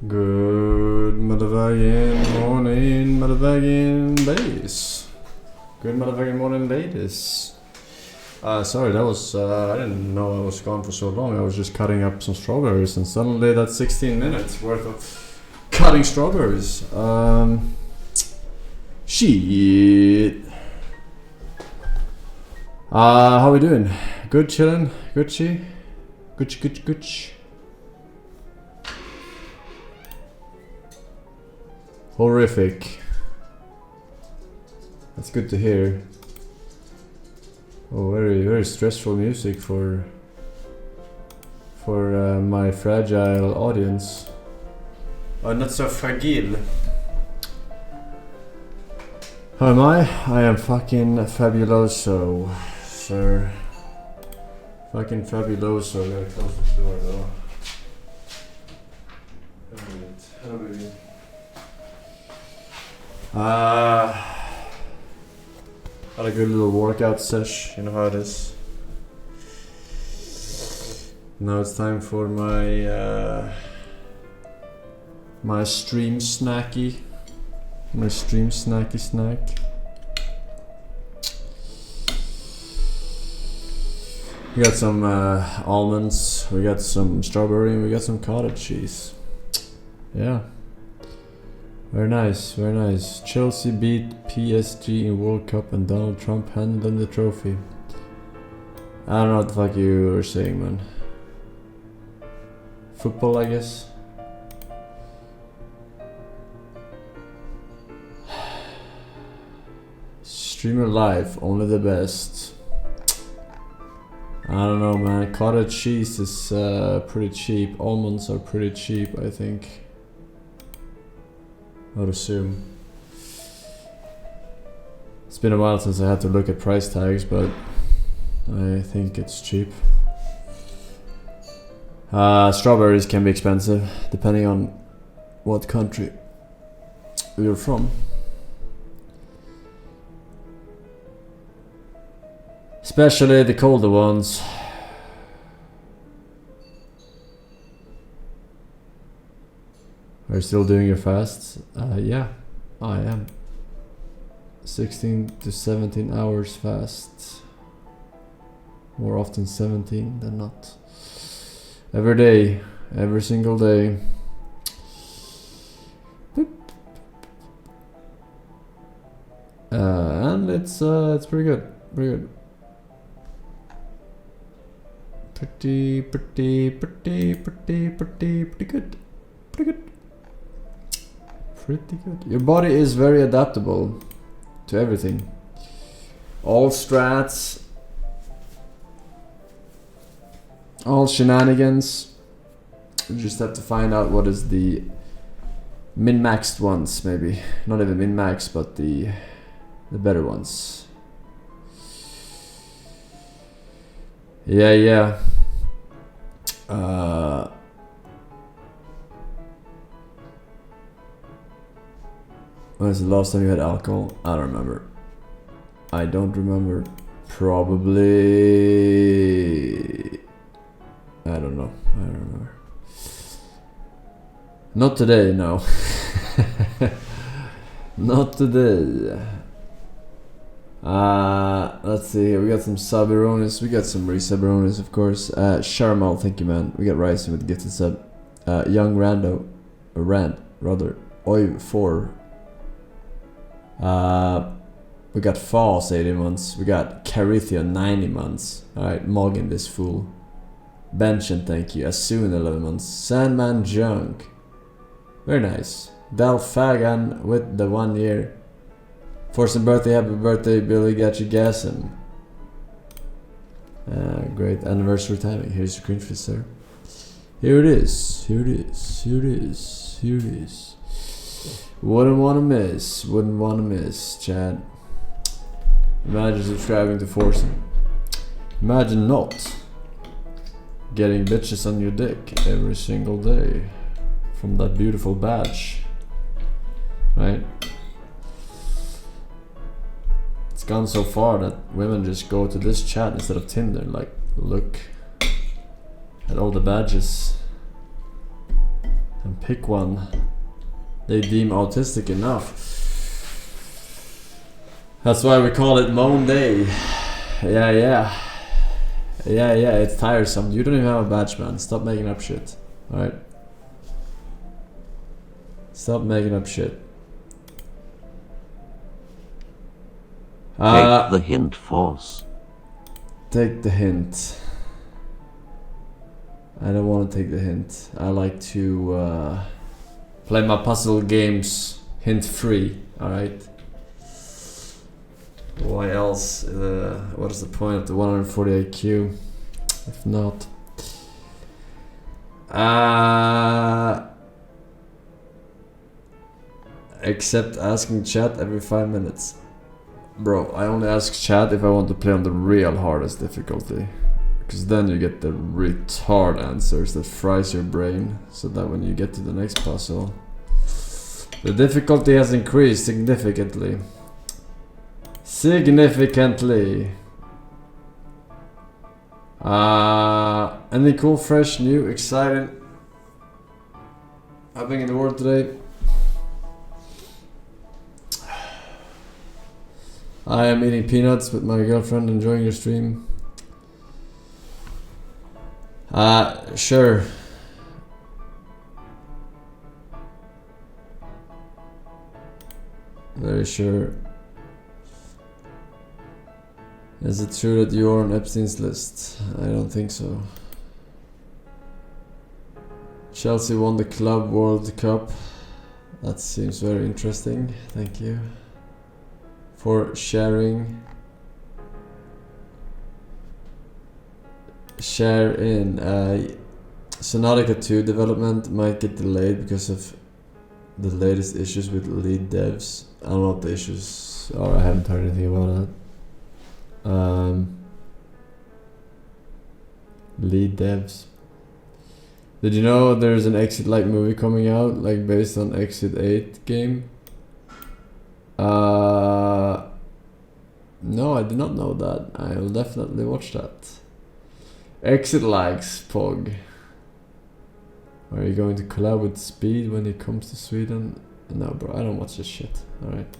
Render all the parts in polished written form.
Good motherfucking morning, motherfucking ladies. Good motherfucking morning, ladies. Sorry, that was, I didn't know I was gone for so long. I was just cutting up some strawberries and suddenly that's 16 minutes worth of cutting strawberries. Shit. How we doing? Good chillin'? Gucci? Gucci. Horrific. That's good to hear. Oh, very stressful music for my fragile audience. Oh, not so fragile. How am I? I am fucking fabuloso, sir. Fucking fabuloso. I gotta close this door though. Alright, had a good little workout sesh, you know how it is. Now it's time for my my stream snacky. My stream snacky snack. We got some almonds, we got some strawberry, and we got some cottage cheese. Yeah. Very nice, very nice. Chelsea beat PSG in World Cup and Donald Trump handed them the trophy. I don't know what the fuck you were saying, man. Football, I guess. Streamer life, only the best. I don't know, man. Cottage cheese is pretty cheap. Almonds are pretty cheap, I think. I would assume. It's been a while since I had to look at price tags, but I think it's cheap. Strawberries can be expensive, depending on what country you're from. Especially the colder ones. Are you still doing your fasts? Yeah, I am. 16 to 17 hours fast. More often 17 than not. Every day, every single day. Boop. And it's pretty good, pretty good. Pretty good. Pretty good. Your body is very adaptable to everything. All strats, all shenanigans. You just have to find out what is the min-maxed ones, maybe. Not even min-max, but the better ones. Yeah. When was the last time you had alcohol? I don't remember. I don't remember. Probably... I don't know. I don't remember. Not today, no. Not today. Let's see. We got some Sabironis. We got some Resabironis, of course. Sharmal, thank you, man. We got Rising with gifted sub. Young Rando. Rand, rather. Oi4. We got False 80 months. We got Carithia 90 months. Alright, Morgan this fool. Benchen, thank you. Asun 11 months. Sandman Junk. Very nice. Dalfagan with the 1 year. Forsen birthday, happy birthday, Billy got you gassing. Great anniversary timing. Here's your cringe fist, sir. Here it is. Wouldn't wanna miss, Chad. Imagine subscribing to Forsen. Imagine not getting bitches on your dick every single day from that beautiful badge, right? It's gone so far that women just go to this chat instead of Tinder. Like, look at all the badges And pick one they deem autistic enough. That's why we call it Moan Day. Yeah, it's tiresome. You don't even have a badge, man. Stop making up shit. Alright? Stop making up shit. Take the hint, Force. Take the hint. I don't want to take the hint. I like to play my puzzle games hint free. Alright? Why else? What is the point of the 140 IQ? If not. Except asking chat every 5 minutes. Bro, I only ask chat if I want to play on the real hardest difficulty. Because then you get the retard answers that fries your brain. So that when you get to the next puzzle, the difficulty has increased significantly. Any cool, fresh, new, exciting happening in the world today? I am eating peanuts with my girlfriend, enjoying your stream. Sure. Very sure. Is it true that you are on Epstein's list? I don't think so. Chelsea won the Club World Cup. That seems very interesting. Thank you for sharing. Share in. Subnautica 2 development might get delayed because of the latest issues with lead devs. I don't know what the issues are. I haven't heard anything about that. Lead devs. Did you know there's an Exit Like movie coming out, like based on Exit 8 game? No, I did not know that. I will definitely watch that. Exit Likes Pog. Are you going to collab with Speed when he comes to Sweden? No, bro, I don't watch this shit. Alright.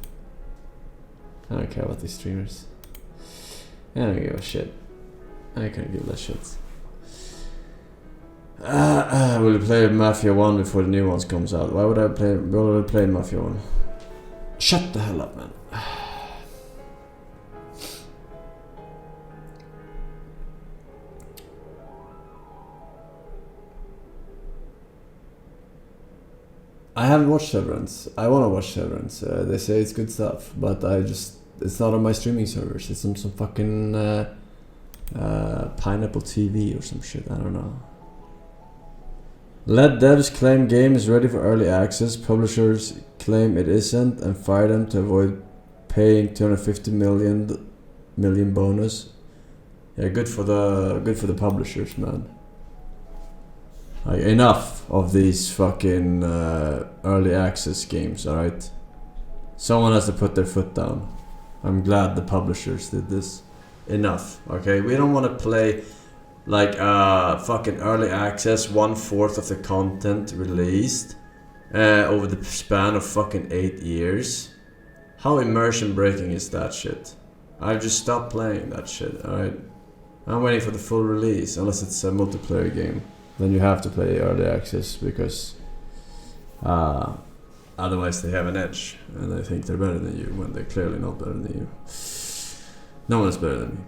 I don't care about these streamers. I don't give a shit. I can't give that shit. Will you play Mafia 1 before the new ones comes out? Why would I play Mafia 1? Shut the hell up, man. I haven't watched Severance. I want to watch Severance. They say it's good stuff, but it's not on my streaming servers. It's on some fucking Pineapple TV or some shit. I don't know. Let devs claim game is ready for early access. Publishers claim it isn't and fire them to avoid paying 250 million bonus. Yeah, good for the publishers, man. Like, enough of these fucking early access games, alright? Someone has to put their foot down. I'm glad the publishers did this. Enough, okay? We don't want to play like fucking early access 1/4 of the content released over the span of fucking 8 years. How immersion breaking is that shit? I've just stopped playing that shit, alright? I'm waiting for the full release, unless it's a multiplayer game. Then you have to play early access because otherwise they have an edge and they think they're better than you when they're clearly not better than you. No one is better than me.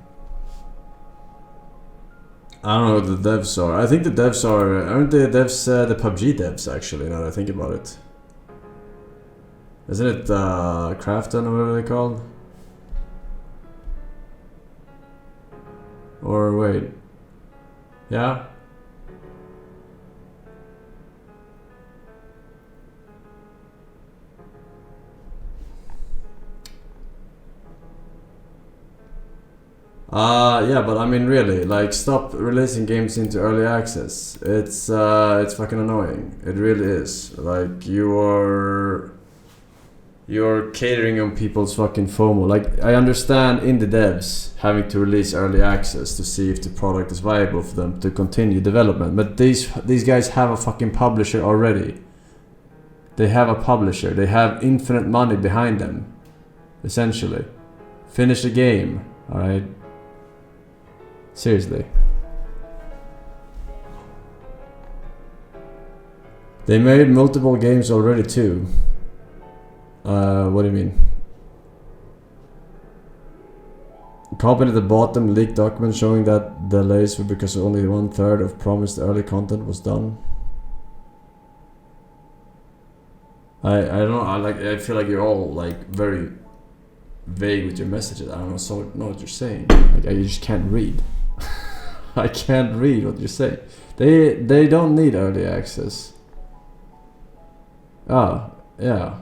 I don't know what the devs are. I think the devs aren't the devs the PUBG devs actually, now that I think about it. Isn't it Crafton or whatever they're called? Or wait. Yeah? Yeah, but I mean really, like, stop releasing games into early access. It's fucking annoying. It really is. Like, you're catering on people's fucking FOMO. Like, I understand indie devs having to release early access to see if the product is viable for them to continue development, but these guys have a fucking publisher already. They have a publisher. They have infinite money behind them. Essentially. Finish the game. Alright? Seriously. They made multiple games already too. What do you mean? Company at the bottom leaked documents showing that delays were because only 1/3 of promised early content was done. I don't know. I feel like you're all like very vague with your messages. I don't know what you're saying. Like I just can't read. I can't read what you're saying. They don't need early access. Oh, yeah.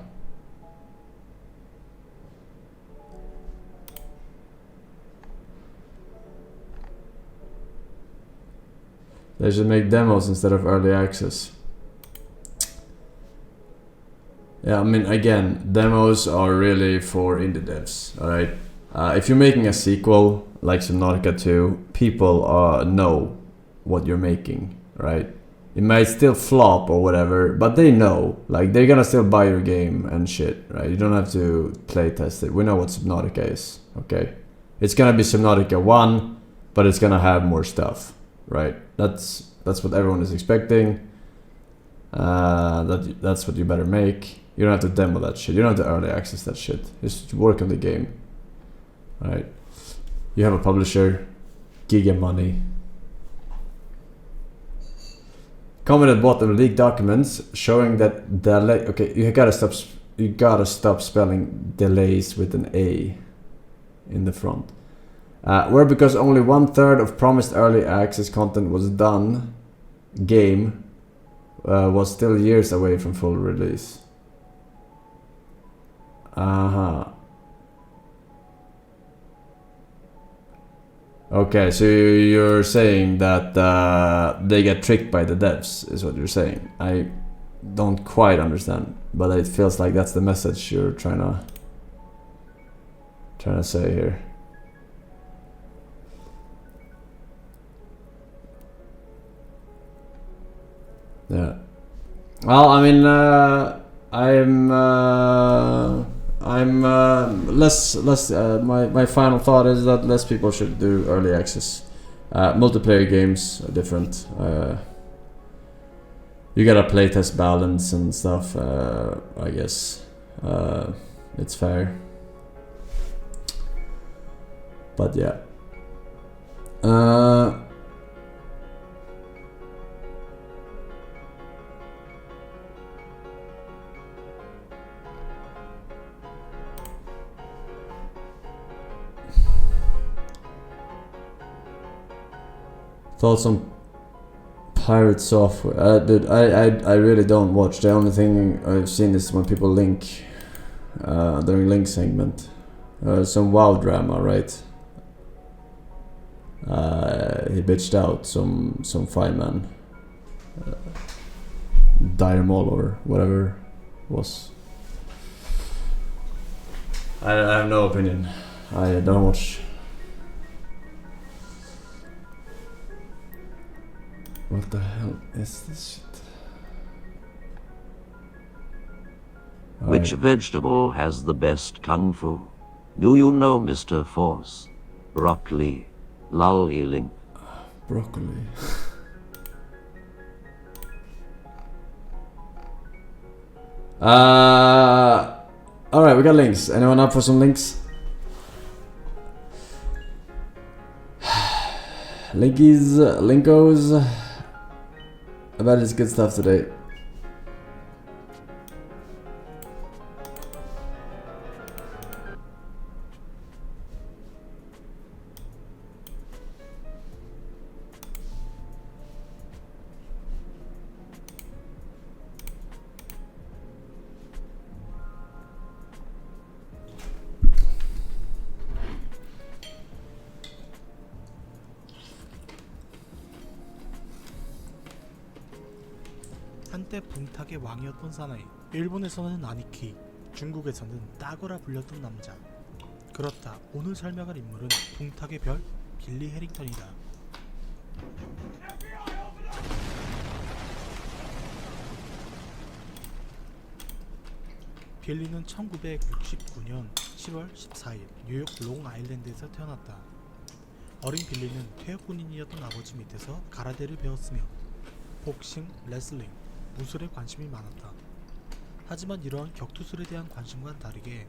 They should make demos instead of early access. Yeah, I mean, again, demos are really for indie devs, alright? If you're making a sequel, like Subnautica 2, people know what you're making, right? It might still flop or whatever, but they know. Like, they're gonna still buy your game and shit, right? You don't have to play test it. We know what Subnautica is, okay? It's gonna be Subnautica 1, but it's gonna have more stuff, right? That's what everyone is expecting. That's what you better make. You don't have to demo that shit. You don't have to early access that shit. Just work on the game. Alright. You have a publisher. Giga money. Comment at bottom leaked documents showing that delay. Okay, you gotta stop spelling delays with an A in the front. Where because only 1/3 of promised early access content was done, game was still years away from full release. Okay, so you're saying that they get tricked by the devs, is what you're saying. I don't quite understand, but it feels like that's the message you're trying to say here. Yeah. Well, I mean, my final thought is that less people should do early access. Multiplayer games are different. You gotta playtest balance and stuff. I guess it's fair. But yeah. Thoughts on pirate software? Dude, I really don't watch. The only thing I've seen is when people link during link segment. Some WoW drama, right? He bitched out some 5-man Diremol or whatever it was. I have no opinion. I don't watch. What the hell is this shit? Which vegetable has the best kung fu? Do you know, Mr. Force? Broccoli. Lolly link. Broccoli. Alright, we got links. Anyone up for some links? Linkos. I bet it's good stuff today. 한때 붕탁의 왕이었던 사나이. 일본에서는 아니키, 중국에서는 따거라 불렸던 남자. 그렇다. 오늘 설명할 인물은 붕탁의 별 빌리 해링턴이다. 빌리는 1969년 7월 14일 뉴욕 롱아일랜드에서 태어났다. 어린 빌리는 퇴역군인이었던 아버지 밑에서 가라데를 배웠으며 복싱, 레슬링, 무술에 관심이 많았다. 하지만 이러한 격투술에 대한 관심과는 다르게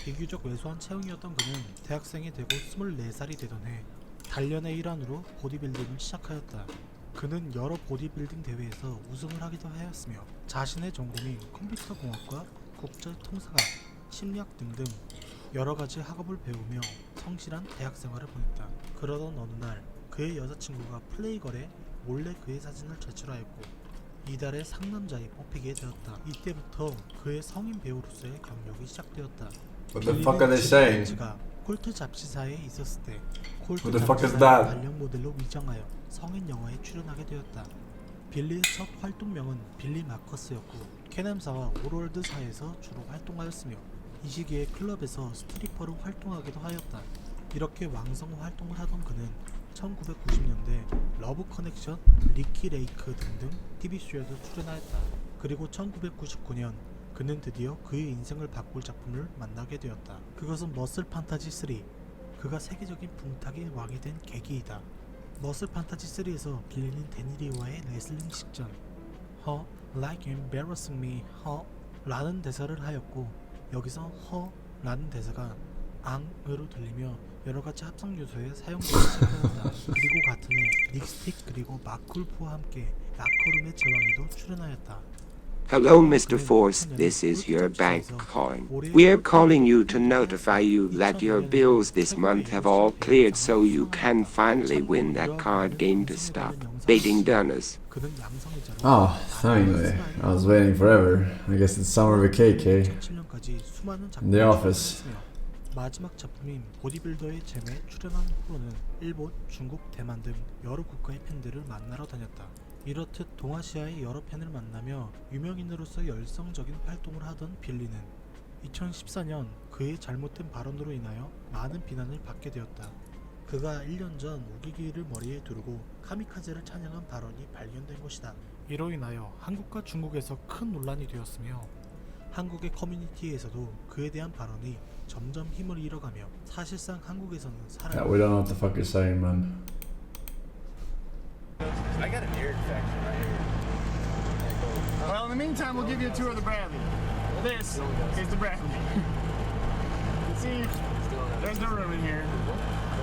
비교적 왜소한 체형이었던 그는 대학생이 되고 24살이 되던 해 단련의 일환으로 보디빌딩을 시작하였다. 그는 여러 보디빌딩 대회에서 우승을 하기도 하였으며 자신의 전공인 컴퓨터공학과 국제통상학, 심리학 등등 여러가지 학업을 배우며 성실한 대학생활을 보냈다. 그러던 어느 날 그의 여자친구가 플레이걸에 몰래 그의 사진을 제출하였고 이달의 상남자에 뽑히게 되었다. 이때부터 그의 성인 배우로서의 경력이 시작되었다. What the fuck are they saying? 그가 콜트 잡지사에 있었을 때 콜트 What the fuck is 잡지사의 that? 관련 모델로 위장하여 성인 영화에 출연하게 되었다. 빌리의 첫 활동명은 빌리 마커스였고 캐남사와 오월드사에서 주로 활동하였으며 이 시기에 클럽에서 스트리퍼로 활동하기도 하였다. 이렇게 왕성 활동을 하던 그는 1990년대 러브 커넥션, 리키 레이크 등등 TV쇼에도 출연하였다. 그리고 1999년 그는 드디어 그의 인생을 바꿀 작품을 만나게 되었다. 그것은 머슬 판타지 3. 그가 세계적인 붕탁의 왕이 된 계기이다. 머슬 판타지 3에서 빌리는 데니리와의 레슬링 식전 like embarrassing me, 라는 대사를 하였고 여기서 라는 대사가 앙으로 들리며 여러가지 합성 요소에 사용되기 시작하였다. 그리고 같은 해 닉스틱 그리고 마쿨프와 함께 라커룸의 제왕에도 출연하였다. Hello, Mr. Force. This is your bank calling. We are calling you to notify you that your bills this month have all cleared so you can finally win that card game to stop baiting donors. Oh, finally. I was waiting forever. I guess it's summer vacay. In the office. 마지막 작품인 보디빌더의 잼에 출연한 후로는 일본, 중국, 대만 등 여러 국가의 팬들을 만나러 다녔다. 이렇듯 동아시아의 여러 팬을 만나며 유명인으로서 열성적인 활동을 하던 빌리는 2014년 그의 잘못된 발언으로 인하여 많은 비난을 받게 되었다. 그가 1년 전 우기기를 머리에 두르고 카미카제를 찬양한 발언이 발견된 것이다. 이로 인하여 한국과 중국에서 큰 논란이 되었으며 한국의 커뮤니티에서도 그에 대한 발언이 점점 힘을 잃어가며 사실상 한국에서는 Yeah, we don't know what the fuck you're saying, man. I got an ear infection right here. Well, in the meantime, we'll give you a tour of the Bradley. This is the Bradley. You see, there's no room in here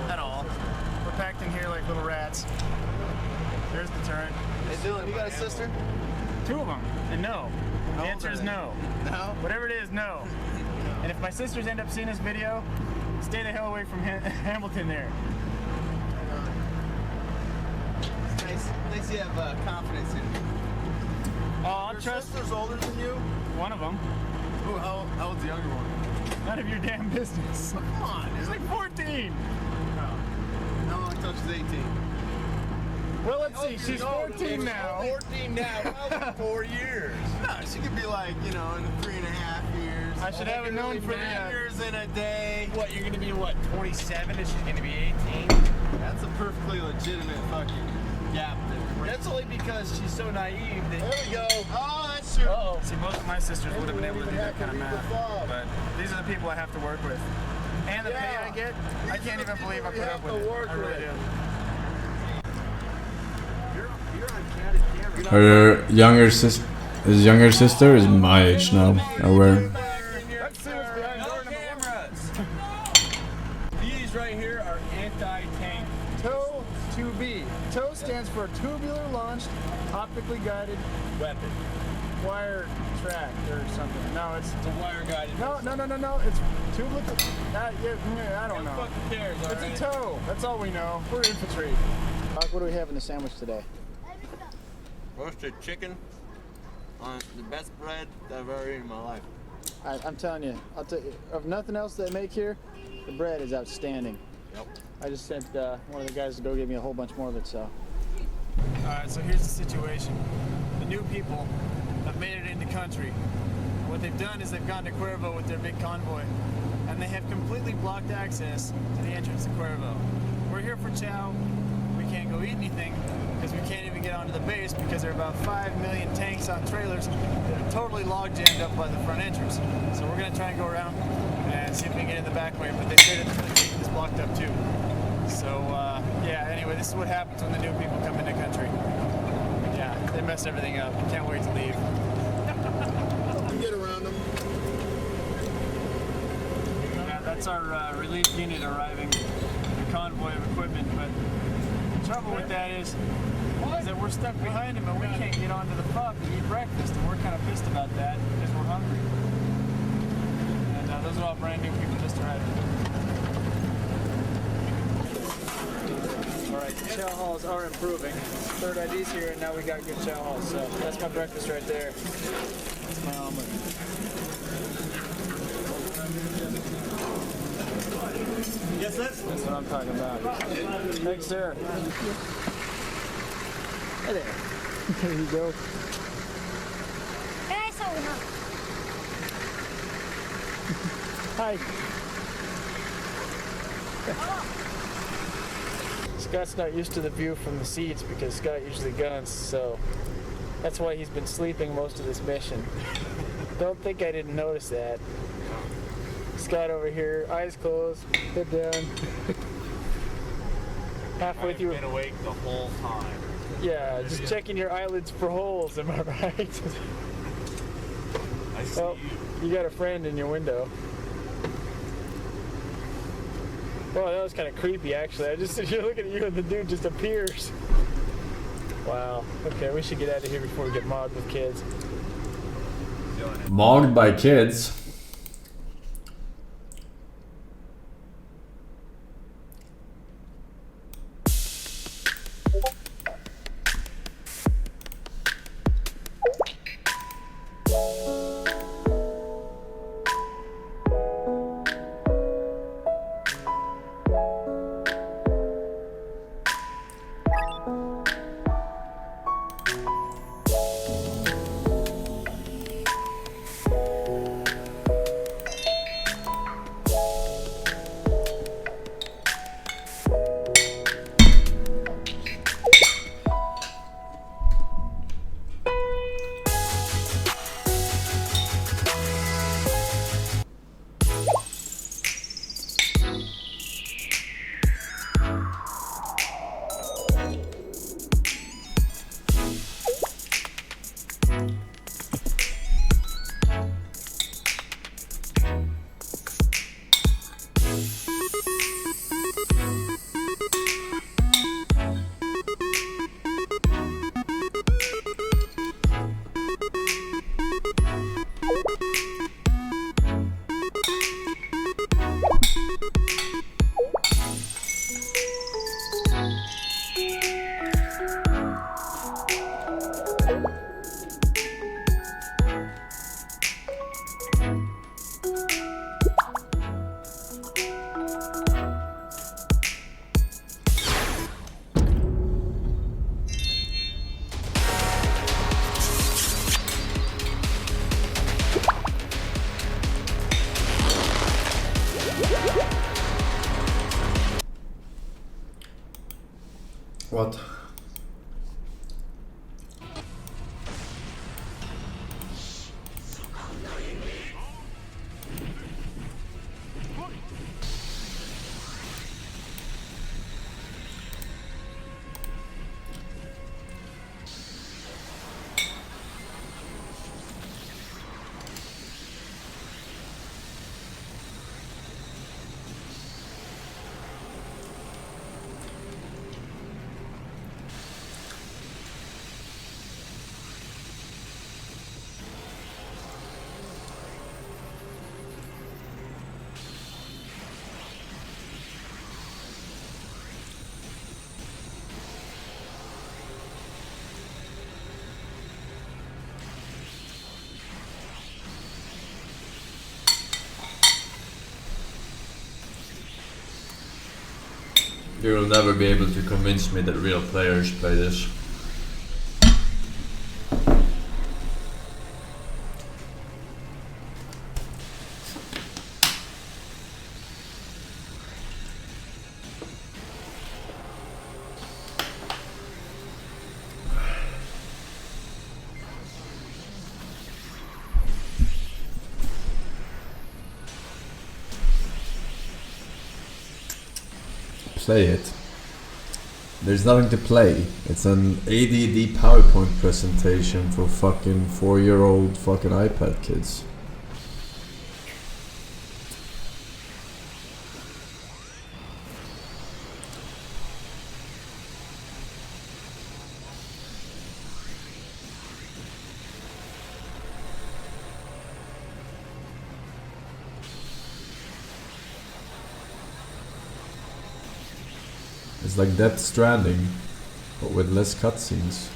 at all. We're packed in here like little rats. There's the turret. Hey Dylan, you got a sister? 2 of them, and no. The answer is no. No? Whatever it is, no. And if my sisters end up seeing this video, stay the hell away from Hamilton there. Nice you have confidence in me. I'll Your trust sister's older than you? one of them. Ooh, how old's the younger one? None of your damn business. Come on, She's dude. like 14. How long until she's 18? Well, let's see. She's 14 now. 14 now. Probably 4 years. No, she could be like, you know, in 3.5 years. I should have it known for the. 9 years in a day. What, you're gonna be what, 27 and she's gonna be 18? That's a perfectly legitimate fucking gap there. That's only because she's so naive that. There we go. Oh, that's true. Uh-oh. See, most of my sisters would have been able to do that kind of math, but these are the people I have to work with. And the pay I get, I can't even believe I put up with it. I really do. Her younger sister, his younger sister is my age now. Or Let's see what's behind door number 1. Cameras! These right here are anti-tank. TOW 2B. TOW stands for tubular launched, optically guided Weapon. wire track or something. No, it's It's a wire guided. no. It's tubular. I don't Who know. fucking cares, It's alright? a TOW. That's all we know. We're infantry. What do we have in the sandwich today? Roasted chicken on the best bread that I've ever eaten in my life. I'm telling you, of nothing else they make here, the bread is outstanding. Yep. I just sent one of the guys to go get me a whole bunch more of it, so. Alright, so here's the situation. The new people have made it into country. What they've done is they've gone to Cuervo with their big convoy, and they have completely blocked access to the entrance to Cuervo. We're here for chow. We can't go eat anything, because we can't even get onto the base because because there are about 5 million tanks on trailers that are totally log jammed up by the front entrance. So we're going to try and go around and see if we can get in the back way, but they say that the gate is blocked up too. So yeah, anyway, this is what happens when the new people come into country. Yeah, they mess everything up. Can't wait to leave. Get around them. Yeah, that's our relief unit arriving, the convoy of equipment, but the trouble with that is that we're stuck behind him and we can't get onto the pub to eat breakfast, and we're kind of pissed about that because we're hungry. And those are all brand new people just arrived. Alright, chow halls are improving. Third ID's here and now we got good chow halls, so that's my breakfast right there. That's my omelet. Yes, that's what I'm talking about. Thanks, sir. Hey there. There you go. Hi. Scott's not used to the view from the seats because Scott usually guns, so that's why he's been sleeping most of this mission. Don't think I didn't notice that. Scott over here, eyes closed, head down. Halfway through. I've been awake the whole time. Yeah, just checking your eyelids for holes, am I right? I see Well, you got a friend in your window. Well, that was kind of creepy, actually. I just sit here looking at you and the dude just appears. Wow. Okay, we should get out of here before we get mobbed with kids. Mocked by kids. What? You will never be able to convince me that real players play this. play it. There's nothing to play. It's an ADD PowerPoint presentation for fucking 4-year-old fucking iPad kids. It's like Death Stranding, but with less cutscenes.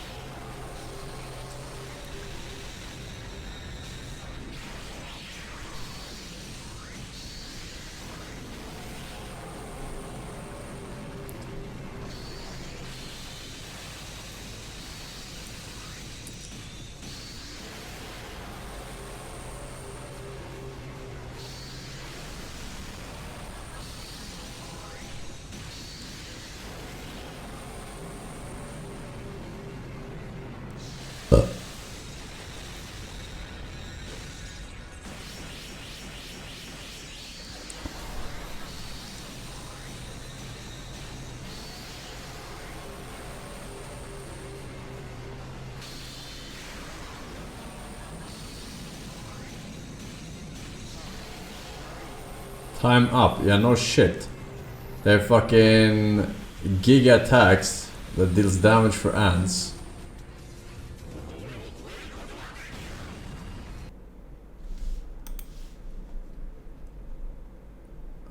Time up, yeah, no shit. They're fucking giga attacks that deals damage for ants.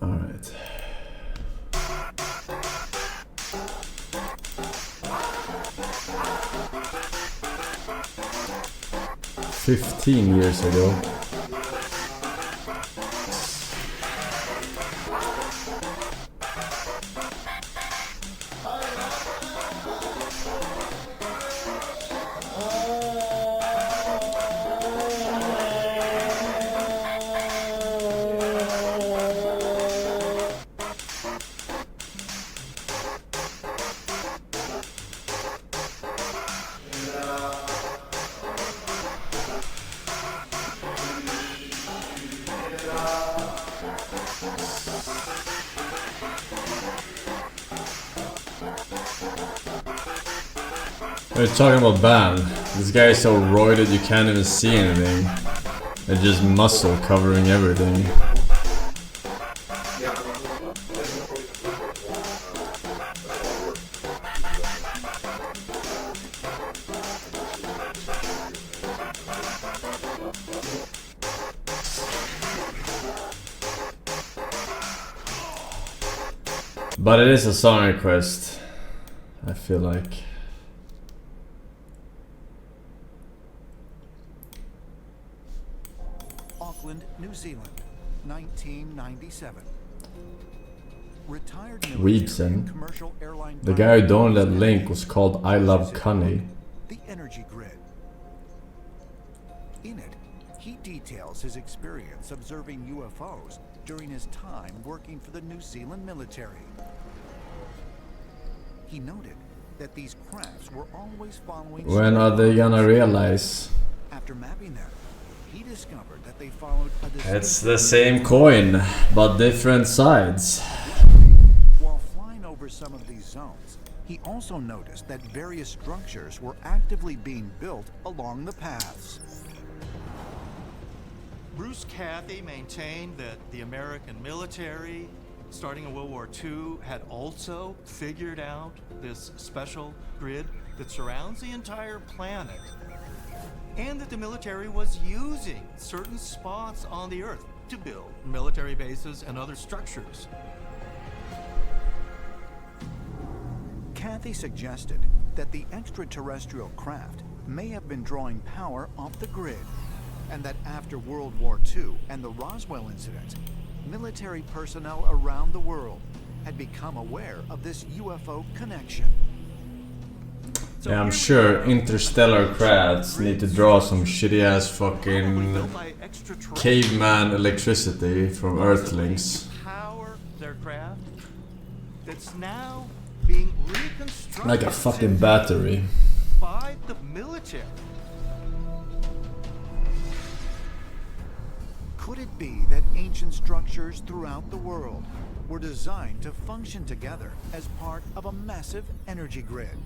Alright. $15 ago. We're talking about ban. This guy is so roided you can't even see anything. It's just muscle covering everything. But it is a song request, I feel like. Auckland, New Zealand, 1997. Retired Reebsen. commercial airline The guy who downloaded that link was called I Love Connie. The energy grid. In it, he details his experience observing UFOs during his time working for the New Zealand military. He noted that these crafts were always following. When are they gonna realize? After mapping them, he discovered that they followed a It's the same coin, but different sides. While flying over some of these zones, he also noticed that various structures were actively being built along the paths. Bruce Cathy maintained that the American military, starting in World War II, had also figured out this special grid that surrounds the entire planet, and that the military was using certain spots on the Earth to build military bases and other structures. Cathy suggested that the extraterrestrial craft may have been drawing power off the grid, and that after World War II and the Roswell incident, military personnel around the world had become aware of this UFO connection. Yeah, I'm sure interstellar crafts need to draw some shitty ass fucking caveman electricity from Earthlings. Power their craft that's now being reconstructed Like a fucking battery. by the military. Could it be that ancient structures throughout the world were designed to function together as part of a massive energy grid.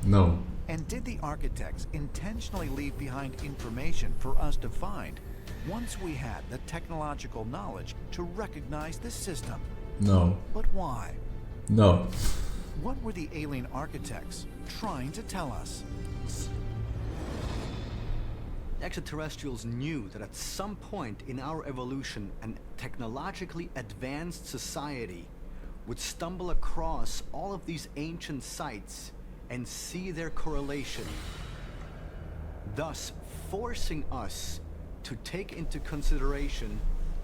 No. And did the architects intentionally leave behind information for us to find once we had the technological knowledge to recognize this system? No. But why? No. What were the alien architects trying to tell us? Extraterrestrials knew that at some point in our evolution, an technologically advanced society would stumble across all of these ancient sites and see their correlation, thus forcing us to take into consideration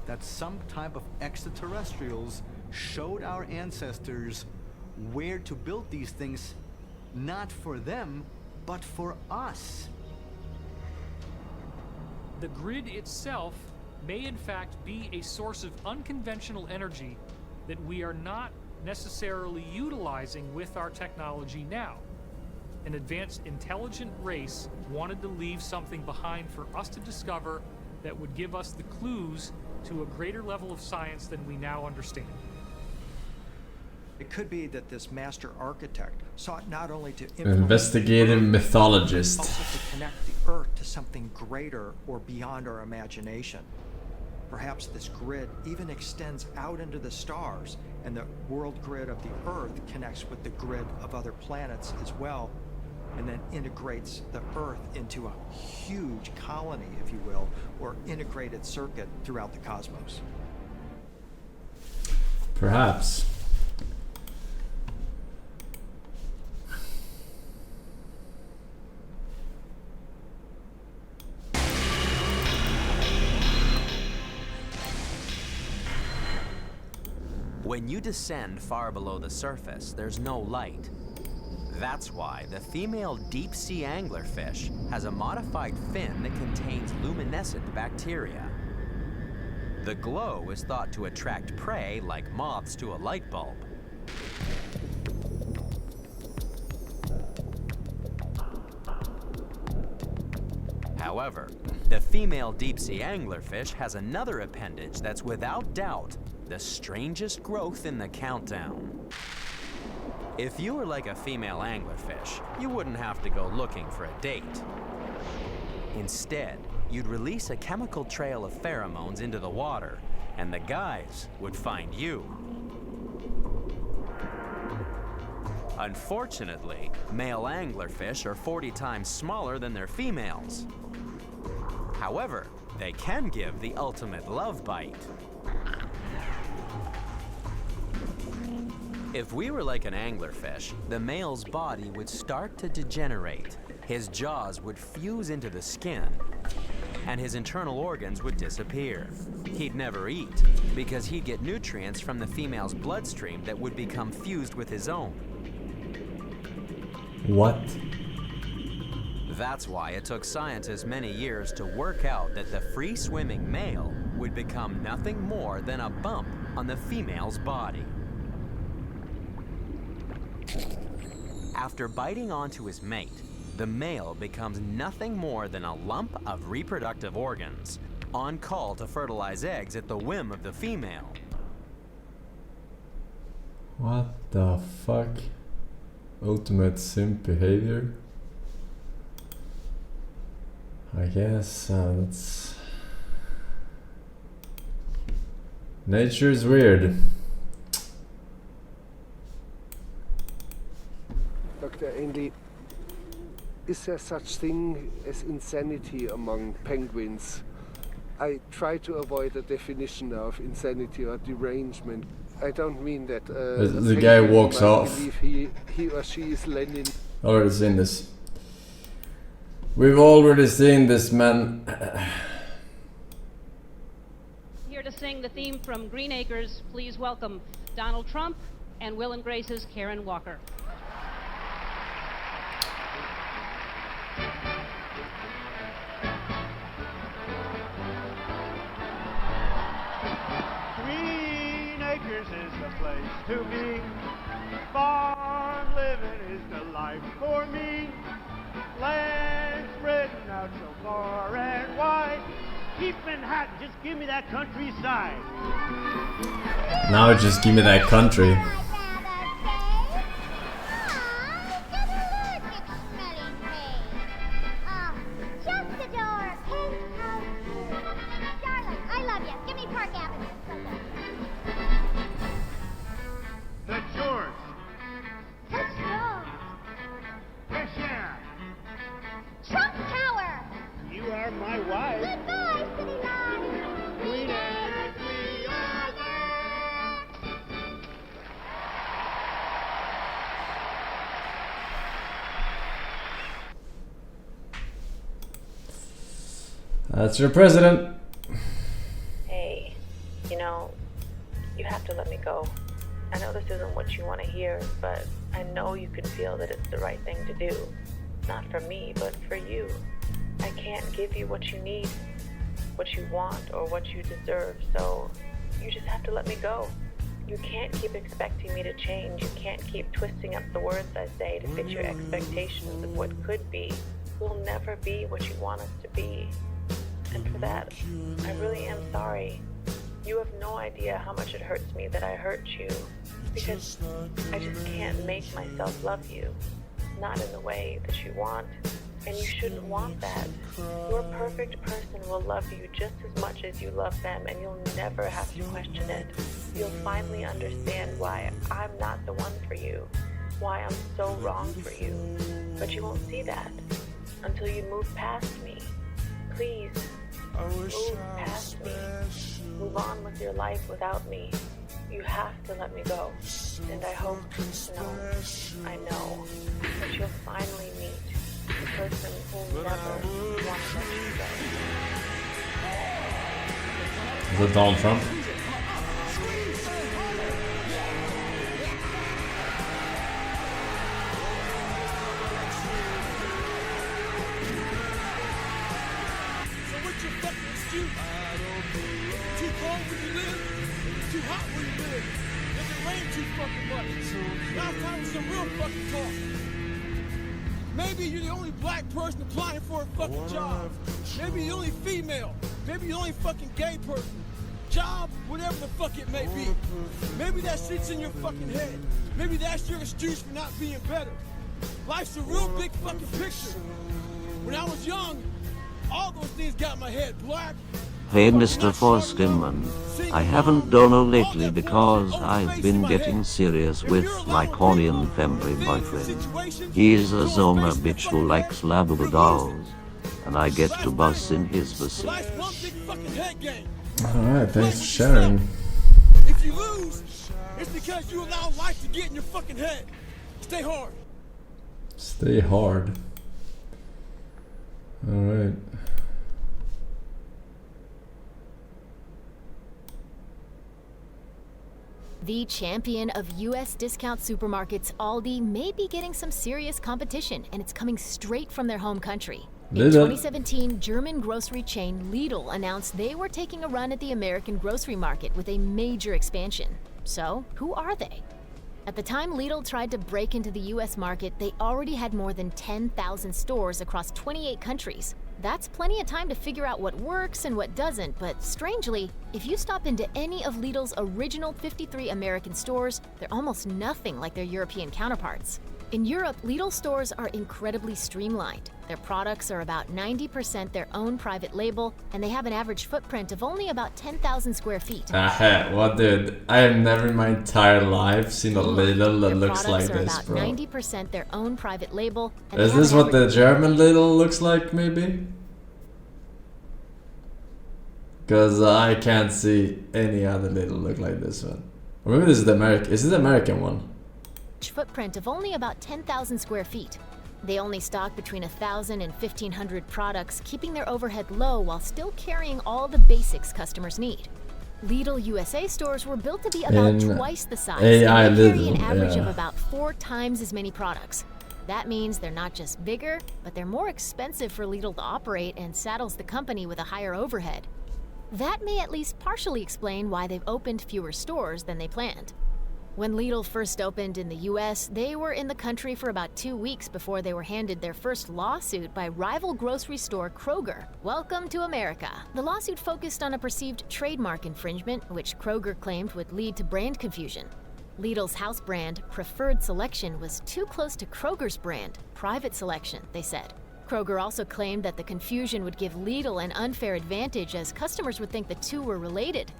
that some type of extraterrestrials showed our ancestors where to build these things, not for them, but for us. The grid itself may in fact be a source of unconventional energy that we are not necessarily utilizing with our technology now. An advanced intelligent race wanted to leave something behind for us to discover that would give us the clues to a greater level of science than we now understand. It could be that this master architect sought not only to Investigative mythologist. also to connect the Earth to something greater or beyond our imagination. Perhaps this grid even extends out into the stars, and the world grid of the Earth connects with the grid of other planets as well, and then integrates the Earth into a huge colony, if you will, or integrated circuit throughout the cosmos. Perhaps. When you descend far below the surface, there's no light. That's why the female deep-sea anglerfish has a modified fin that contains luminescent bacteria. The glow is thought to attract prey like moths to a light bulb. However, the female deep-sea anglerfish has another appendage that's without doubt the strangest growth in the countdown. If you were like a female anglerfish, you wouldn't have to go looking for a date. Instead, you'd release a chemical trail of pheromones into the water, and the guys would find you. Unfortunately, male anglerfish are 40 times smaller than their females. However, they can give the ultimate love bite. If we were like an anglerfish, the male's body would start to degenerate. His jaws would fuse into the skin, and his internal organs would disappear. He'd never eat, because he'd get nutrients from the female's bloodstream that would become fused with his own. What? That's why it took scientists many years to work out that the free-swimming male would become nothing more than a bump on the female's body. After biting onto his mate, the male becomes nothing more than a lump of reproductive organs, on call to fertilize eggs at the whim of the female. What the fuck? Ultimate simp behavior? I guess that's... Nature's weird. Dr. Ainley, is there such thing as insanity among penguins? I try to avoid a definition of insanity or derangement. I don't mean that the guy walks off. He or she is Lenin. Already seen this. We've already seen this, man. Here to sing the theme from Green Acres, please welcome Donald Trump and Will and Grace's Karen Walker. Green Acres is the place to be. Farm living is the life for me. Land spreading out so far and wide. keep Manhattan. Just give me that countryside. Now just give me that country. The George. Fresh air. Trump Tower. You are my wife. Goodbye, City Line. Queen Anne. We are there. That's your president. Hey, you know, you have to let me go. I know this isn't what you want to hear, but I know you can feel that it's the right thing to do. Not for me, but for you. I can't give you what you need, what you want, or what you deserve, so you just have to let me go. You can't keep expecting me to change. You can't keep twisting up the words I say to fit your expectations of what could be. We'll never be what you want us to be. And for that, I really am sorry. You have no idea how much it hurts me that I hurt you, because I just can't make myself love you. Not in the way that you want, and you shouldn't want that. Your perfect person will love you just as much as you love them, and you'll never have to question it. You'll finally understand why I'm not the one for you, why I'm so wrong for you. But you won't see that until you move past me. Please, move past me. Move on with your life without me. You have to let me go. And I hope, no, I know, that you'll finally meet the person who'll never want to let you go. Is it Donald Trump? Too cold where you live, too hot where you live. Does it rain too fucking much? Now it's time for some real fucking talk. Maybe you're the only black person applying for a fucking job. Maybe you're the only female. Maybe you're the only fucking gay person. Job, whatever the fuck it may be. Maybe that shit's in your fucking head. Maybe that's your excuse for not being better. Life's a real big fucking picture. When I was young, all those things got in my head. Black. Hey, Mr. Forsen, I haven't done it lately because I've been getting serious with my Korean family boyfriend. He's a zoner bitch who likes Labrador dolls, and I get to bust in his pussy. Alright, thanks for sharing. If you lose, it's because you allow life to get in your fucking head. Stay hard. Stay hard. Alright. The champion of U.S. discount supermarkets, Aldi, may be getting some serious competition, and it's coming straight from their home country. In 2017, German grocery chain Lidl announced they were taking a run at the American grocery market with a major expansion. So, who are they? At the time Lidl tried to break into the U.S. market, they already had more than 10,000 stores across 28 countries. That's plenty of time to figure out what works and what doesn't, but strangely, if you stop into any of Lidl's original 53 American stores, they're almost nothing like their European counterparts. In Europe, Lidl stores are incredibly streamlined. Their products are about 90% their own private label, and they have an average footprint of only about 10,000 square feet. What, dude? I have never in my entire life seen a Lidl that looks like this, bro. Their products are about 90% their own private label. And is this what the German Lidl looks like, maybe? Because I can't see any other Lidl look like this one. Or maybe this is the American. Is this the American one? Footprint of only about 10,000 square feet. They only stock between 1,000 and 1,500 products, keeping their overhead low while still carrying all the basics customers need. Lidl USA stores were built to be about twice the size, and they carry an average of about 4 times as many products. That means they're not just bigger, but they're more expensive for Lidl to operate and saddles the company with a higher overhead. That may at least partially explain why they've opened fewer stores than they planned. When Lidl first opened in the US, they were in the country for about 2 weeks before they were handed their first lawsuit by rival grocery store Kroger. Welcome to America. The lawsuit focused on a perceived trademark infringement, which Kroger claimed would lead to brand confusion. Lidl's house brand, Preferred Selection, was too close to Kroger's brand, Private Selection, they said. Kroger also claimed that the confusion would give Lidl an unfair advantage as customers would think the two were related.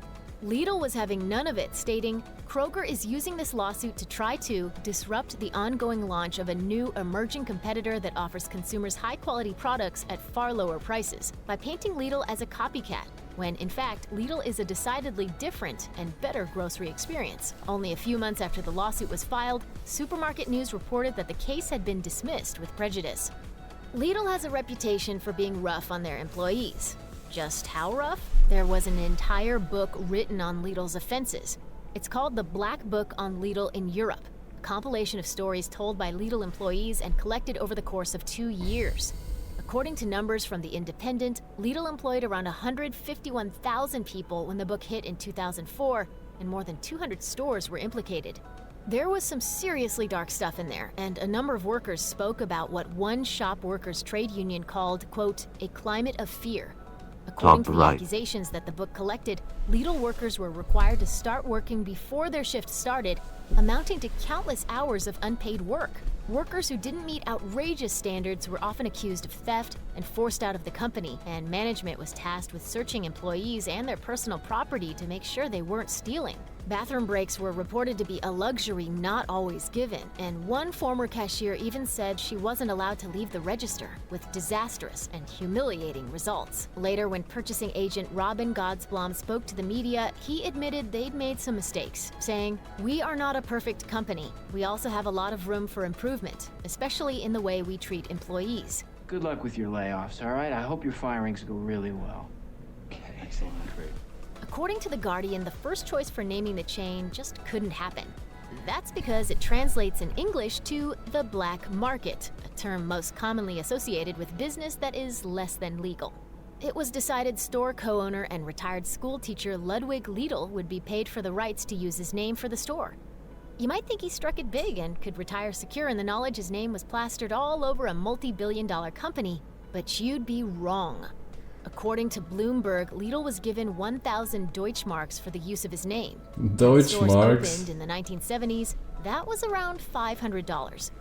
Lidl was having none of it, stating, Kroger is using this lawsuit to try to disrupt the ongoing launch of a new emerging competitor that offers consumers high-quality products at far lower prices by painting Lidl as a copycat, when in fact, Lidl is a decidedly different and better grocery experience. Only a few months after the lawsuit was filed, Supermarket News reported that the case had been dismissed with prejudice. Lidl has a reputation for being rough on their employees. Just how rough? There was an entire book written on Lidl's offenses. It's called The Black Book on Lidl in Europe, a compilation of stories told by Lidl employees and collected over the course of 2 years. According to numbers from The Independent, Lidl employed around 151,000 people when the book hit in 2004, and more than 200 stores were implicated. There was some seriously dark stuff in there, and a number of workers spoke about what one shop workers' trade union called, quote, a climate of fear. According to the accusations that the book collected, Lidl workers were required to start working before their shift started, amounting to countless hours of unpaid work. Workers who didn't meet outrageous standards were often accused of theft and forced out of the company, and management was tasked with searching employees and their personal property to make sure they weren't stealing. Bathroom breaks were reported to be a luxury not always given, and one former cashier even said she wasn't allowed to leave the register, with disastrous and humiliating results. Later, when purchasing agent Robin Godsblom spoke to the media, he admitted they'd made some mistakes, saying, "We are not a perfect company. We also have a lot of room for improvement, especially in the way we treat employees." Good luck with your layoffs, all right? I hope your firings go really well. Excellent. Great. According to The Guardian, the first choice for naming the chain just couldn't happen. That's because it translates in English to the black market, a term most commonly associated with business that is less than legal. It was decided store co-owner and retired school teacher Ludwig Lidl would be paid for the rights to use his name for the store. You might think he struck it big and could retire secure in the knowledge his name was plastered all over a multi-billion-dollar company, but you'd be wrong. According to Bloomberg, Lidl was given 1,000 Deutschmarks for the use of his name. When stores opened in the 1970s, that was around $500.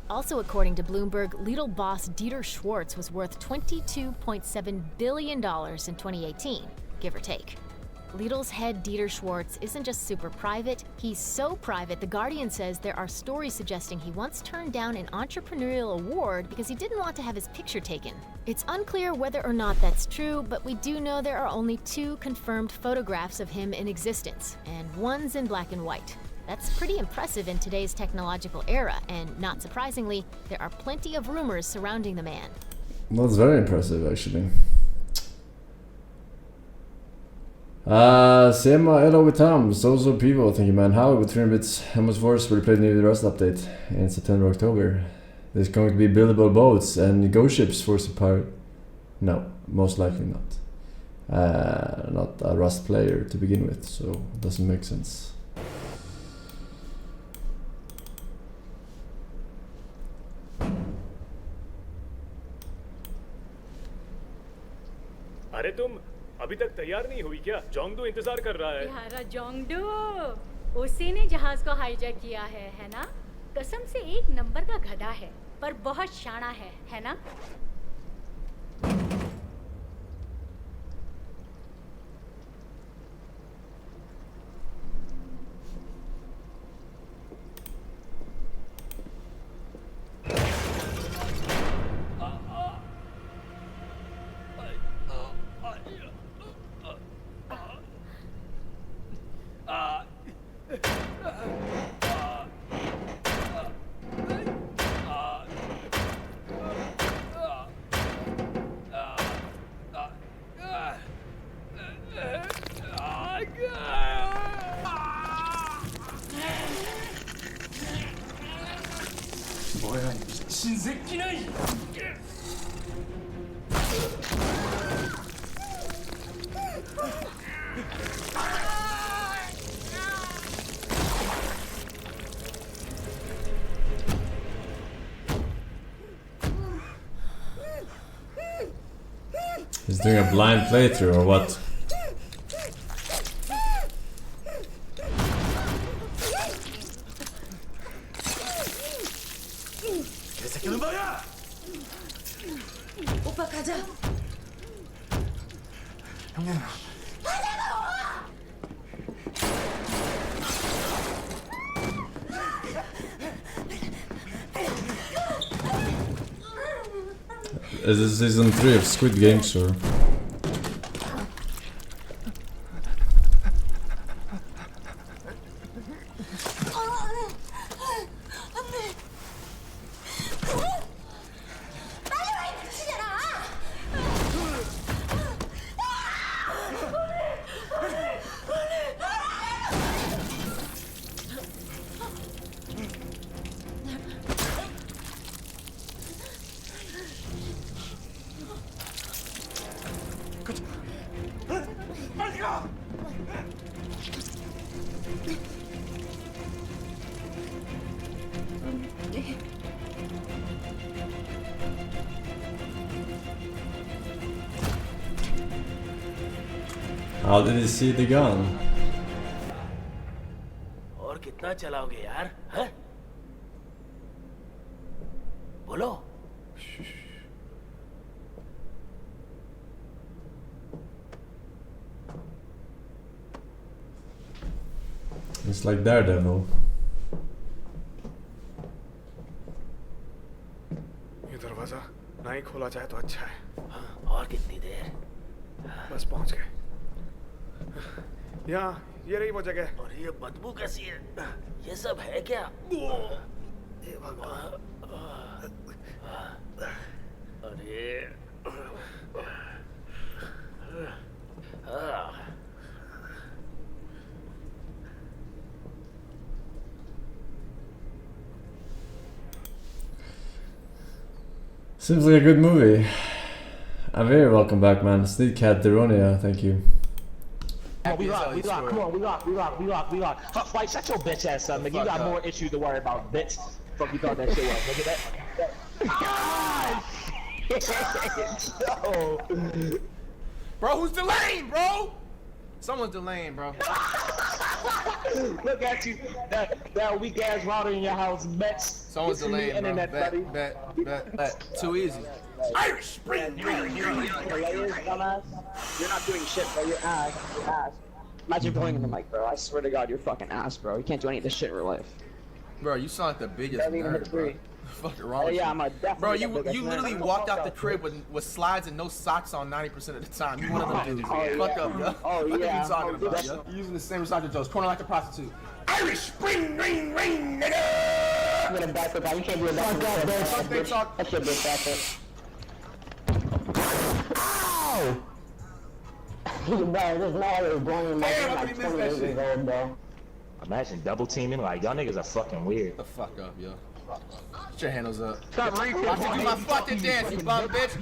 Also according to Bloomberg, Lidl boss Dieter Schwartz was worth $22.7 billion in 2018, give or take. Lidl's head Dieter Schwartz isn't just super private, he's so private The Guardian says there are stories suggesting he once turned down an entrepreneurial award because he didn't want to have his picture taken. It's unclear whether or not that's true, but we do know there are only 2 confirmed photographs of him in existence, and one's in black and white. That's pretty impressive in today's technological era, and not surprisingly, there are plenty of rumors surrounding the man. That's very impressive, actually. Sema, hello with Tom. So people, thank you man. How with 300 bits? Helmut Force will play the new Rust update in September, October. There's going to be buildable boats and go ships for Cypriot. No, most likely not. Not a Rust player to begin with, so it doesn't make sense. अरे तुम अभी तक तैयार नहीं हुई क्या? जोंगडू इंतजार कर रहा है। यारा जोंगडू, उसी ने जहाज को हाईजैक किया है ना? कसम से एक नंबर का गधा है, पर बहुत शाना है ना? He's doing a blind playthrough or what? 오빠 가자. 형님. This is season 3 of Squid Game, sir. How did he see the gun? और कितना चलाओगे यार? हैं? बोलो। It's like Daredevil. ये दरवाजा ना ही खोला जाए तो अच्छा है। हाँ, और कितनी देर? बस पहुंच गए। यहाँ ये रही वो जगह। और ये बदबू कैसी है? ये सब है क्या? ये भगवान। अरे Seems like a good movie. I'm very welcome back, man. Sneak Cat Deronia, thank you. We lock. Come on, we lock. Fuck, fight, shut your bitch ass up, nigga. You got more issues to worry about, bitch. Fuck you thought that shit was, nigga. No. Bro, who's delaying, bro? Someone's delaying, bro. Look at you, that weak ass router in your house, bitch. Someone's delaying, bro. Bet. Too easy. Irish Spring. You're not doing shit, bro. You're ass. Imagine blowing in the mic, bro. I swear to God, you're fucking ass, bro. You can't do any of this shit in real life. Bro, you sound like the biggest nerd, bro. What the fuck wrong with yeah, you? I'm bro, you literally walked out the crib with slides and no socks on 90% of the time. You one of them dudes. Fuck up, yo. Oh, what yeah. are you talking about, yo? You're using the same recycled jokes. Corner like a prostitute. Irish Spring, ring, nigga! I'm gonna back up. You can't do a back up. That's your bitch back up. Ow! Bro, there's no other blowing in my Damn, like 20 years old, bro. Imagine double teaming, like y'all niggas are fucking weird. The fuck up, yo. Put your handles up. Stop right I have to do my fucking dance, you bum bitch.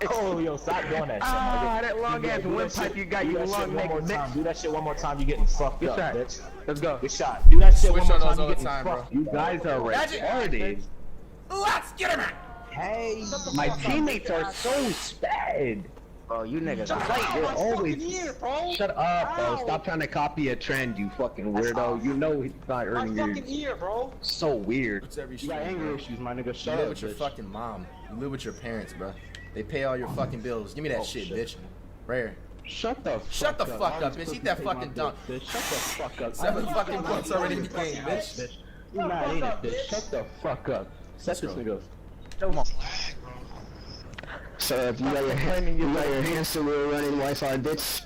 Oh, yo, stop doing that shit. That long ass windpipe you got, you long neck bitch. Do that shit one more time, you getting fucked Good up, shot. bitch. Let's go. Good shot. Do that shit Switch one more on those time, all you the getting time, bro. fucked. You guys are retarded. Let's get him out. Hey, my teammates are so sped. Bro, you niggas are you're always shut up, bro. Stop trying to copy a trend, you fucking weirdo. You know he's not earning your ear, bro. so weird. What's every You got anger issues, my nigga. You Shut live up, with your bitch. fucking mom. You live with your parents, bro. They pay all your fucking bills. Give me that shit, bitch. Rare. Shut the fuck up, bitch. Eat that fucking dunk. Shut the fuck up. 7 fucking points already in the game, bitch. You mad, ain't it, bitch? Shut the fuck up. Set this nigga. Come on. So if you got your hands to real running Wi-Fi, bitch.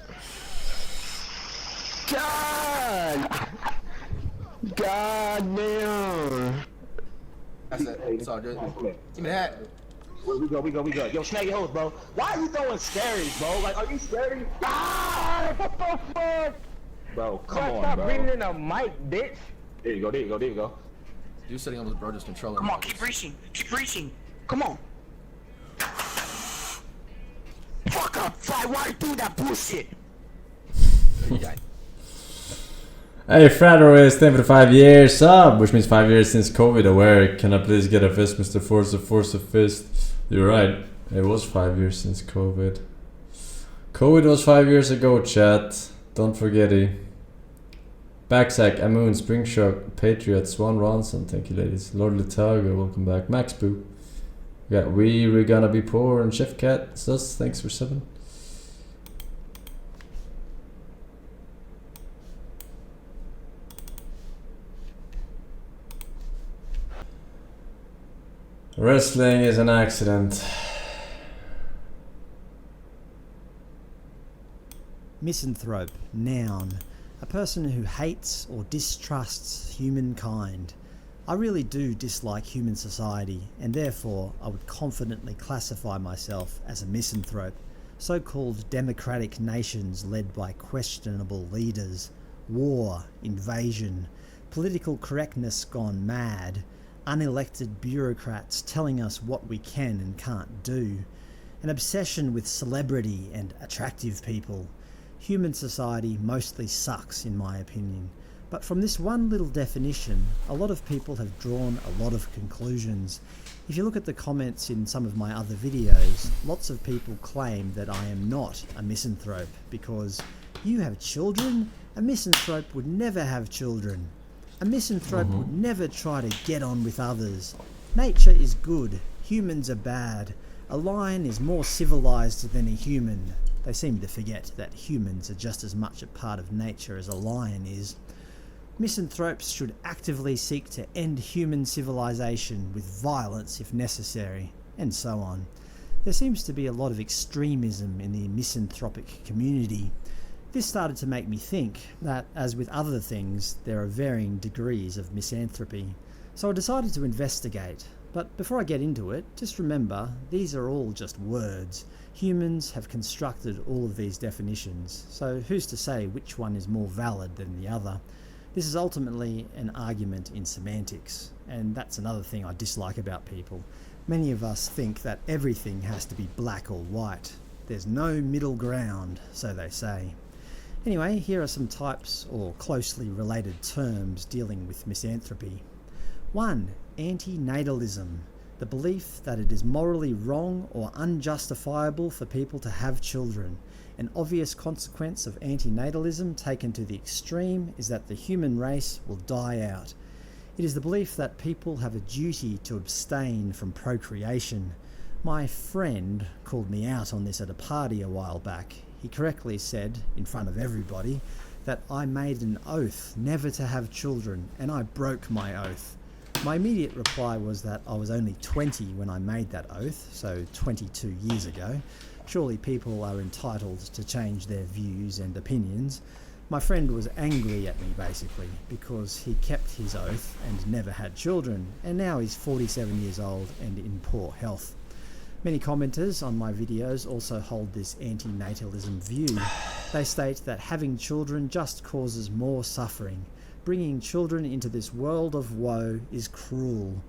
God damn. That's it. It's all good. Give me that. We go. Yo, snag your hose, bro. Why are you throwing scaries, bro? Like, are you scary? Ah, what the fuck? Bro, come on, Stop bro. breathing in a mic, bitch. There you go. You sitting on this bro just controlling. Come on, keep reaching. Come on. Fuck up, Fly. Why you do that bullshit? Hey, Fredro is 10 for 5 years up, which means 5 years since COVID. Aware, can I please get a fist, Mr. Force a fist? You're right, it was 5 years since COVID. COVID was 5 years ago, chat. Don't forget it. Backsack, Amoon, Springshock, Patriot, Swan Ronson, thank you ladies. Lord Litago, welcome back. Max Boo. We got We're Gonna Be Poor and Chef Cat, Sus, thanks for 7. Wrestling is an accident. Misanthrope, noun. A person who hates or distrusts humankind. I really do dislike human society, and therefore I would confidently classify myself as a misanthrope. So-called democratic nations led by questionable leaders, war, invasion, political correctness gone mad, unelected bureaucrats telling us what we can and can't do, an obsession with celebrity and attractive people. Human society mostly sucks, in my opinion. But from this one little definition, a lot of people have drawn a lot of conclusions. If you look at the comments in some of my other videos, lots of people claim that I am not a misanthrope because you have children? A misanthrope would never have children. A misanthrope would never try to get on with others. Nature is good, humans are bad. A lion is more civilized than a human. They seem to forget that humans are just as much a part of nature as a lion is. Misanthropes should actively seek to end human civilization with violence if necessary, and so on. There seems to be a lot of extremism in the misanthropic community. This started to make me think that, as with other things, there are varying degrees of misanthropy. So I decided to investigate. But before I get into it, just remember, these are all just words. Humans have constructed all of these definitions, so who's to say which one is more valid than the other? This is ultimately an argument in semantics, and that's another thing I dislike about people. Many of us think that everything has to be black or white. There's no middle ground, so they say. Anyway, here are some types or closely related terms dealing with misanthropy. 1. Antinatalism. The belief that it is morally wrong or unjustifiable for people to have children. An obvious consequence of antinatalism taken to the extreme is that the human race will die out. It is the belief that people have a duty to abstain from procreation. My friend called me out on this at a party a while back. He correctly said, in front of everybody, that I made an oath never to have children, and I broke my oath. My immediate reply was that I was only 20 when I made that oath, so 22 years ago. Surely people are entitled to change their views and opinions. My friend was angry at me basically because he kept his oath and never had children, and now he's 47 years old and in poor health. Many commenters on my videos also hold this antinatalism view. They state that having children just causes more suffering. Bringing children into this world of woe is cruel.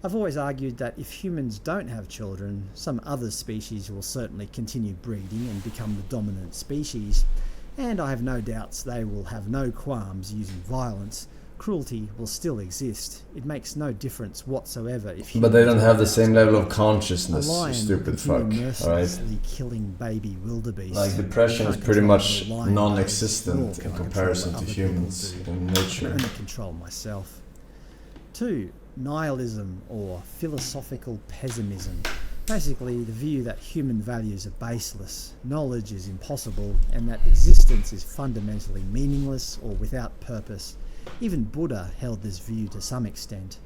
I've always argued that if humans don't have children, some other species will certainly continue breeding and become the dominant species, and I have no doubts they will have no qualms using violence. Cruelty will still exist. It makes no difference whatsoever if but they don't have the same level of consciousness, you lion stupid fuck, alright? Killing baby wildebeest. Like depression is pretty much non-existent in comparison to humans in nature. I only control myself. 2. Nihilism or philosophical pessimism. Basically the view that human values are baseless, knowledge is impossible, and that existence is fundamentally meaningless or without purpose. Even Buddha held this view to some extent.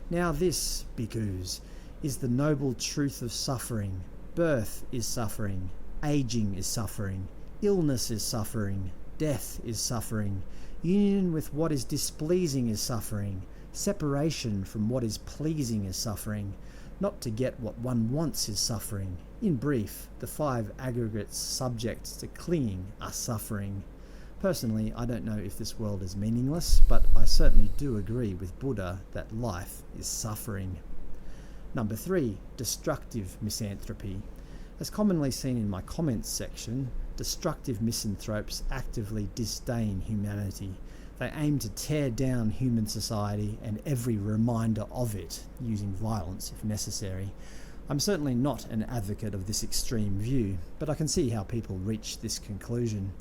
Now this, bhikkhus, is the noble truth of suffering. Birth is suffering, aging is suffering, illness is suffering, death is suffering, union with what is displeasing is suffering, separation from what is pleasing is suffering, not to get what one wants is suffering. In brief, the 5 aggregates subjects to clinging are suffering. Personally, I don't know if this world is meaningless, but I certainly do agree with Buddha that life is suffering. Number 3, destructive misanthropy. As commonly seen in my comments section, destructive misanthropes actively disdain humanity. They aim to tear down human society and every reminder of it, using violence if necessary. I'm certainly not an advocate of this extreme view, but I can see how people reach this conclusion.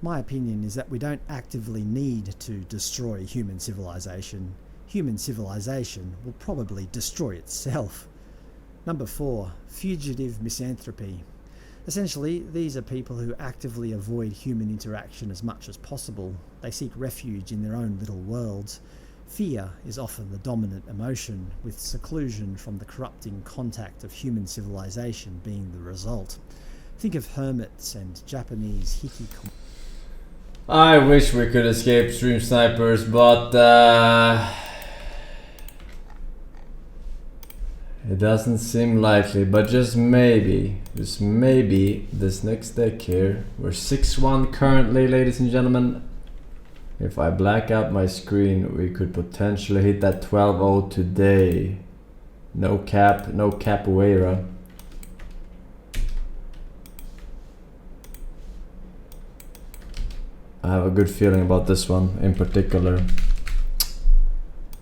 My opinion is that we don't actively need to destroy human civilization. Human civilization will probably destroy itself. Number 4, fugitive misanthropy. Essentially, these are people who actively avoid human interaction as much as possible. They seek refuge in their own little worlds. Fear is often the dominant emotion, with seclusion from the corrupting contact of human civilization being the result. Think of hermits and Japanese hikikomori. I wish we could escape stream snipers, but it doesn't seem likely. But just maybe this next deck here, we're 6-1 currently, ladies and gentlemen. If I black out my screen, we could potentially hit that 12-0 today. No capoeira. I have a good feeling about this one in particular.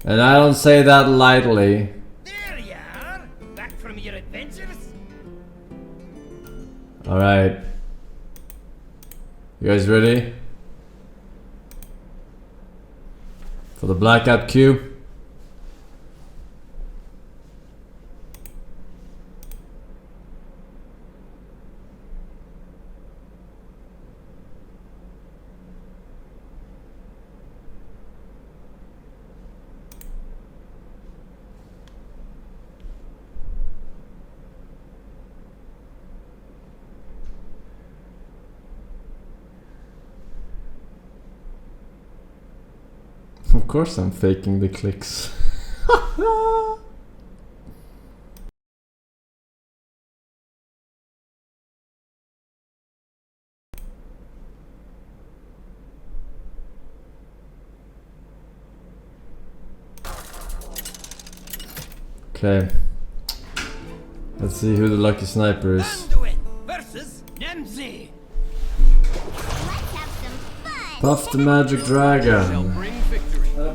And I don't say that lightly. There you are, back from your adventures. Alright. You guys ready? For the blackout cube. Of course I'm faking the clicks. Okay. Let's see who the lucky sniper is. Versus Nemzi. Puff the Magic Dragon. Shall bring victory. Hello,